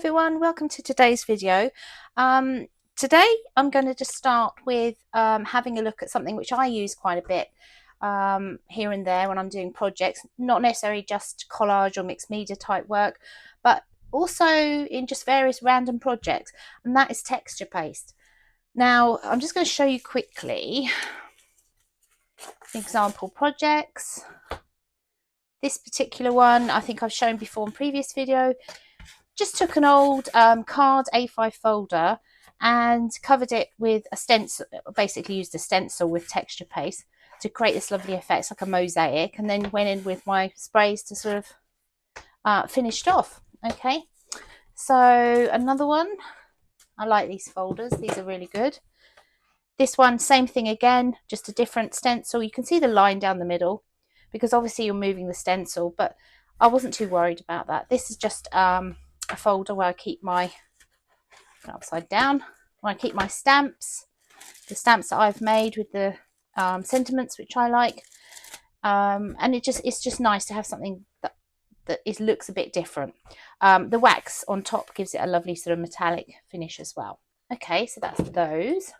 everyone, welcome to today's video. Today I'm going to just start with having a look at something which I use quite a bit here and there when I'm doing projects, not necessarily just collage or mixed media type work, but also in just various random projects, and that is texture paste. Now I'm just going to show you quickly example projects. This particular one I think I've shown before in previous video. Just took an old card A5 folder and covered it with a stencil, basically used a stencil with texture paste to create this lovely effect. It's like a mosaic, and then went in with my sprays to sort of finish it off. Okay, so another one. I like these folders, these are really good. This one, same thing again, just a different stencil. You can see the line down the middle because obviously you're moving the stencil, but I wasn't too worried about that. This is just a folder where I keep my upside down, where I keep my stamps, the stamps that I've made with the sentiments which I like, and it's just nice to have something that looks a bit different. The wax on top gives it a lovely sort of metallic finish as well. Okay, so that's those.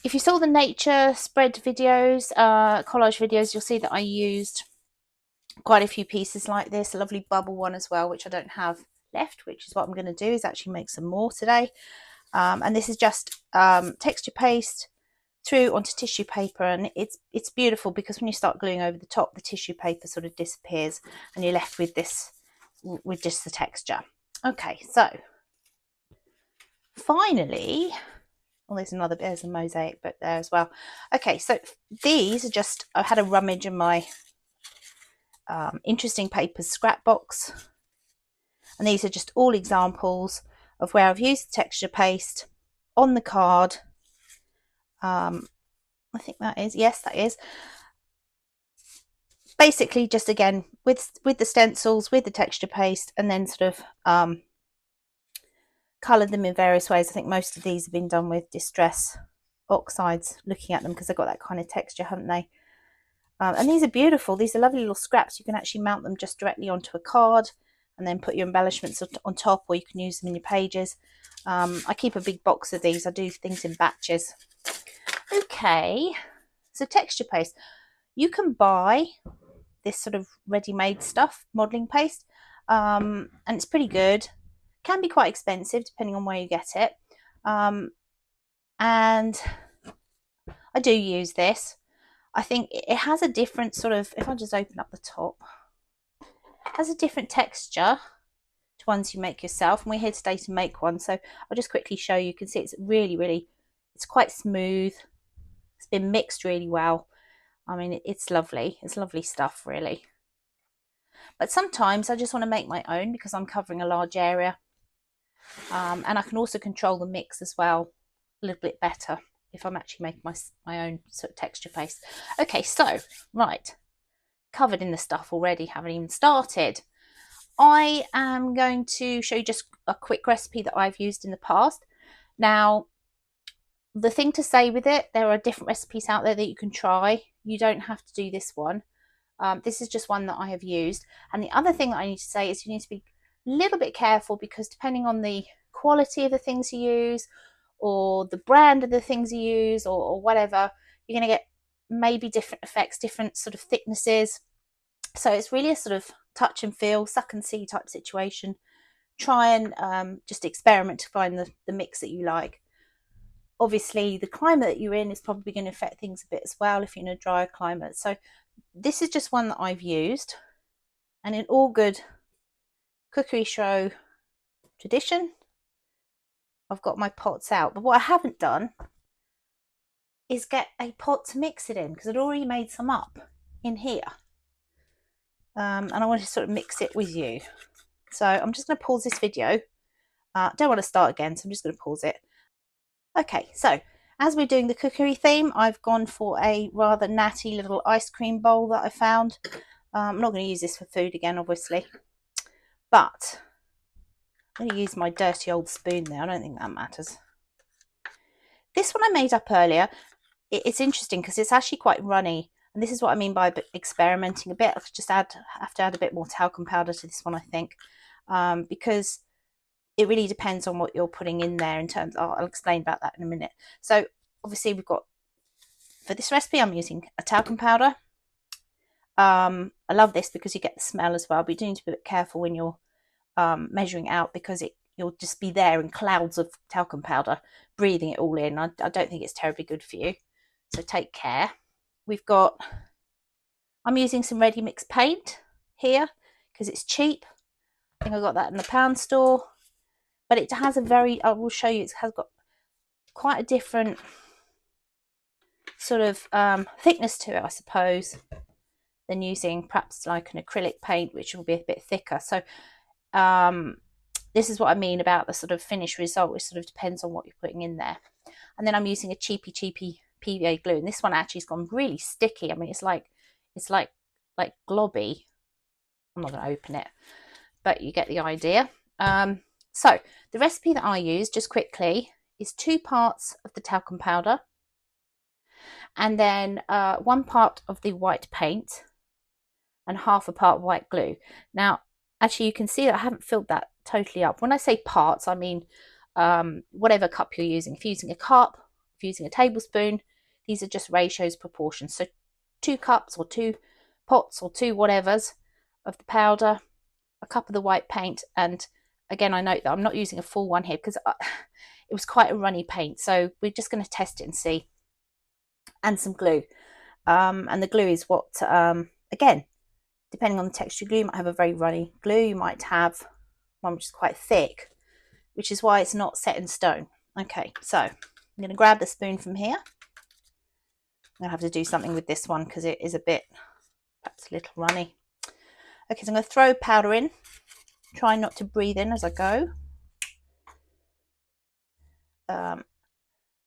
If you saw the nature spread videos, collage videos, you'll see that I used quite a few pieces like this, a lovely bubble one as well, which I don't have left, which is what I'm going to do, is actually make some more today. And this is just texture paste through onto tissue paper, and it's beautiful because when you start gluing over the top, the tissue paper sort of disappears and you're left with this, with just the texture. Okay, so finally, well, there's a mosaic bit there as well. Okay, so these are just, I had a rummage in my interesting papers scrap box, and these are just all examples of where I've used the texture paste on the card. I think that is, yes, that is basically just again with the stencils, with the texture paste, and then sort of coloured them in various ways. I think most of these have been done with distress oxides, looking at them, because they've got that kind of texture, haven't they? And these are beautiful. These are lovely little scraps. You can actually mount them just directly onto a card and then put your embellishments on top, or you can use them in your pages. I keep a big box of these. I do things in batches. Okay, so texture paste. You can buy this sort of ready-made stuff, modelling paste, and it's pretty good. Can be quite expensive depending on where you get it. And I do use this. I think it has a different sort of, if I just open up the top, it has a different texture to ones you make yourself, and we're here today to make one, so I'll just quickly show you. You can see it's really, it's quite smooth. It's been mixed really well. I mean, it's lovely. It's lovely stuff, really. But sometimes I just want to make my own because I'm covering a large area, and I can also control the mix as well a little bit better if I'm actually making my own sort of texture paste. Okay, so right, covered in the stuff already, haven't even started. I am going to show you just a quick recipe that I've used in the past. Now, the thing to say with it, there are different recipes out there that you can try. You don't have to do this one. This is just one that I have used. And the other thing that I need to say is you need to be a little bit careful, because depending on the quality of the things you use, or the brand of the things you use, or whatever, you're going to get maybe different effects, different sort of thicknesses. So it's really a sort of touch and feel, suck and see type situation. Try and just experiment to find the mix that you like. Obviously, the climate that you're in is probably going to affect things a bit as well if you're in a drier climate. So this is just one that I've used, and in all good cookery show tradition, I've got my pots out. But what I haven't done is get a pot to mix it in, because I'd already made some up in here. And I want to sort of mix it with you. So I'm just going to pause this video. Don't want to start again, so I'm just going to pause it. Okay, so as we're doing the cookery theme, I've gone for a rather natty little ice cream bowl that I found. I'm not going to use this for food again, obviously, but I'm going to use my dirty old spoon there. I don't think that matters. This one I made up earlier. It's interesting because it's actually quite runny, and this is what I mean by experimenting a bit. I just have to add a bit more talcum powder to this one, I think. because it really depends on what you're putting in there in terms of, I'll explain about that in a minute. So obviously we've got, for this recipe, I'm using a talcum powder. I love this because you get the smell as well, but you do need to be a bit careful when you're measuring out, because you'll just be there in clouds of talcum powder, breathing it all in. I don't think it's terribly good for you, so take care. I'm using some ready mix paint here because it's cheap. I think I got that in the pound store, but it has I will show you, it has got quite a different sort of thickness to it, I suppose, than using perhaps like an acrylic paint, which will be a bit thicker. So this is what I mean about the sort of finished result, which sort of depends on what you're putting in there. And then I'm using a cheapy PVA glue, and this one actually has gone really sticky. I mean, it's like globby. I'm not going to open it, but you get the idea. So the recipe that I use, just quickly, is 2 parts of the talcum powder, and then 1 part of the white paint, and half a part white glue. Now, actually, you can see that I haven't filled that totally up. When I say parts, I mean whatever cup you're using. If you're using a cup, if you're using a tablespoon, these are just ratios, proportions. So 2 cups or 2 pots or 2 whatevers of the powder, a cup of the white paint, and again, I note that I'm not using a full one here because it was quite a runny paint. So we're just going to test it and see. And some glue. And the glue is what, again, depending on the texture glue, you might have a very runny glue. You might have one which is quite thick, which is why it's not set in stone. Okay, so I'm going to grab the spoon from here. I'm going to have to do something with this one because it is a bit, perhaps a little runny. Okay, so I'm going to throw powder in. Try not to breathe in as I go.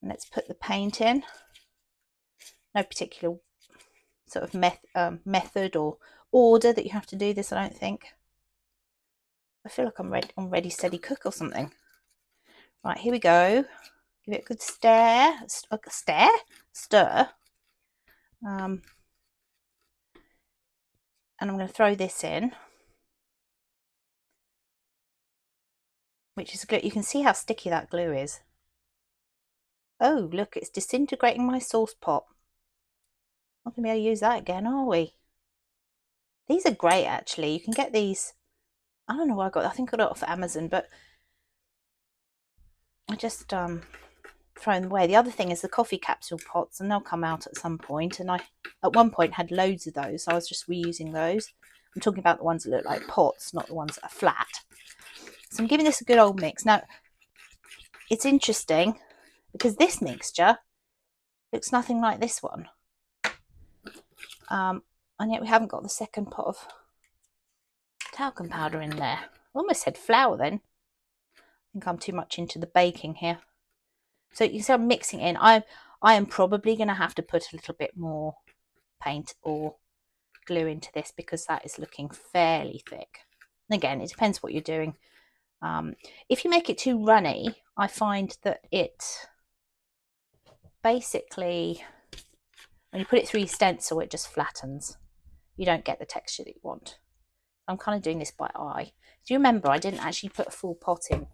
Let's put the paint in. No particular sort of method or order that you have to do this, I don't think. I feel like I'm ready steady cook or something. Right, here we go. Give it a good stir. And I'm going to throw this in, which is good. You can see how sticky that glue is. Oh, look, it's disintegrating my sauce pot. Not going to be able to use that again, are we? These are great, actually. You can get these, I don't know where I got them. I think I got it off Amazon, but I just throw them away. The other thing is the coffee capsule pots, and they'll come out at some point. And I, at one point, had loads of those, so I was just reusing those. I'm talking about the ones that look like pots, not the ones that are flat. So I'm giving this a good old mix. Now, it's interesting because this mixture looks nothing like this one. And yet we haven't got the second pot of talcum powder in there. I almost said flour then. I think I'm too much into the baking here. So you see I'm mixing in. I am probably going to have to put a little bit more paint or glue into this because that is looking fairly thick. And again, it depends what you're doing. If you make it too runny, I find that it basically, when you put it through your stencil, it just flattens. You don't get the texture that you want. I'm kind of doing this by eye. Do you remember I didn't actually put a full pot in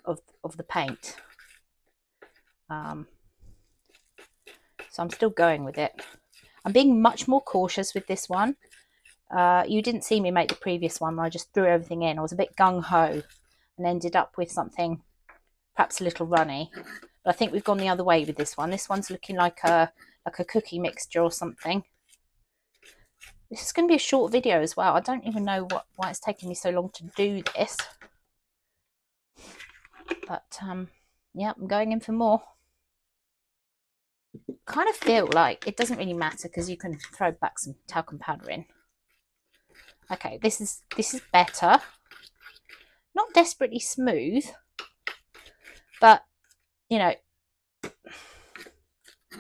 of the paint? So I'm still going with it. I'm being much more cautious with this one. You didn't see me make the previous one where I just threw everything in. I was a bit gung-ho and ended up with something perhaps a little runny. But I think we've gone the other way with this one. This one's looking like a cookie mixture or something. This is going to be a short video as well. I don't even know why it's taking me so long to do this. But yeah, I'm going in for more. Kind of feel like it doesn't really matter because you can throw back some talcum powder in. Okay, this is better. Not desperately smooth, but you know,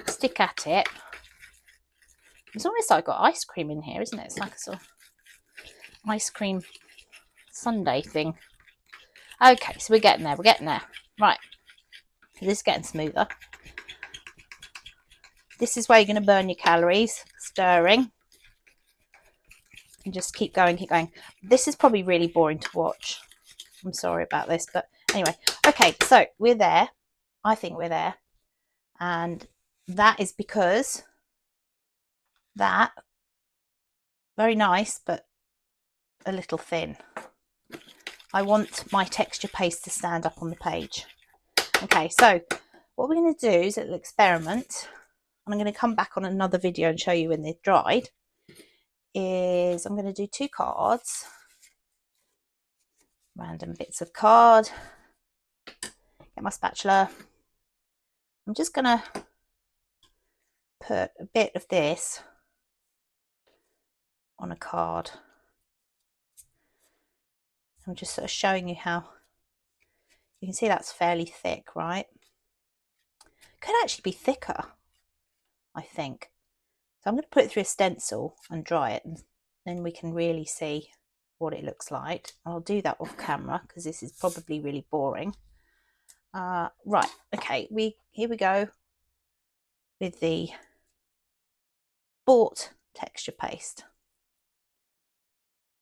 stick at it. It's almost like I've got ice cream in here, isn't it? It's like a sort of ice cream sundae thing. Okay, so we're getting there. We're getting there. Right, this is getting smoother. This is where you're going to burn your calories, stirring. And just keep going, keep going. This is probably really boring to watch. I'm sorry about this, but anyway. Okay, so we're there. I think we're there. And that is because that, very nice, but a little thin. I want my texture paste to stand up on the page. Okay, so what we're going to do is a little experiment. And I'm going to come back on another video and show you when they've dried. Is I'm going to do 2 cards. Random bits of card. Get my spatula. I'm just going to put a bit of this on a card. I'm just sort of showing you how you can see that's fairly thick, right? Could actually be thicker, I think. So I'm going to put it through a stencil and dry it, and then we can really see what it looks like. I'll do that off camera because this is probably really boring. Right, okay, here we go with the bought texture paste.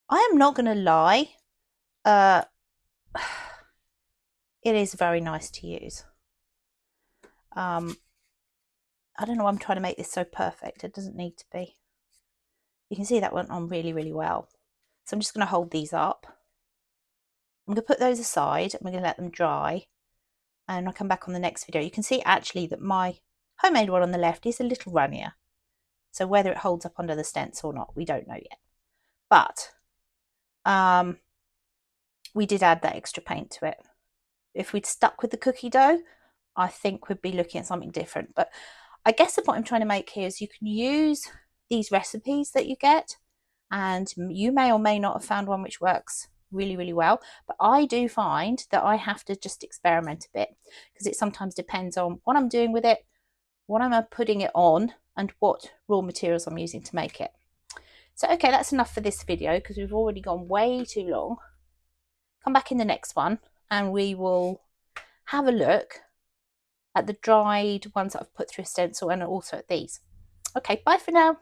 I am not going to lie, it is very nice to use. I don't know why I'm trying to make this so perfect. It doesn't need to be. You can see that went on really, really well. So I'm just going to hold these up. I'm going to put those aside. I'm going to let them dry. And I'll come back on the next video. You can see actually that my homemade one on the left is a little runnier. So whether it holds up under the stencil or not, we don't know yet. But we did add that extra paint to it. If we'd stuck with the cookie dough, I think we'd be looking at something different. But I guess the point I'm trying to make here is you can use these recipes that you get, and you may or may not have found one which works really, really well. But I do find that I have to just experiment a bit because it sometimes depends on what I'm doing with it, what I'm putting it on, and what raw materials I'm using to make it. So, okay, that's enough for this video because we've already gone way too long. Come back in the next one and we will have a look at the dried ones that I've put through a stencil and also at these. Okay, bye for now.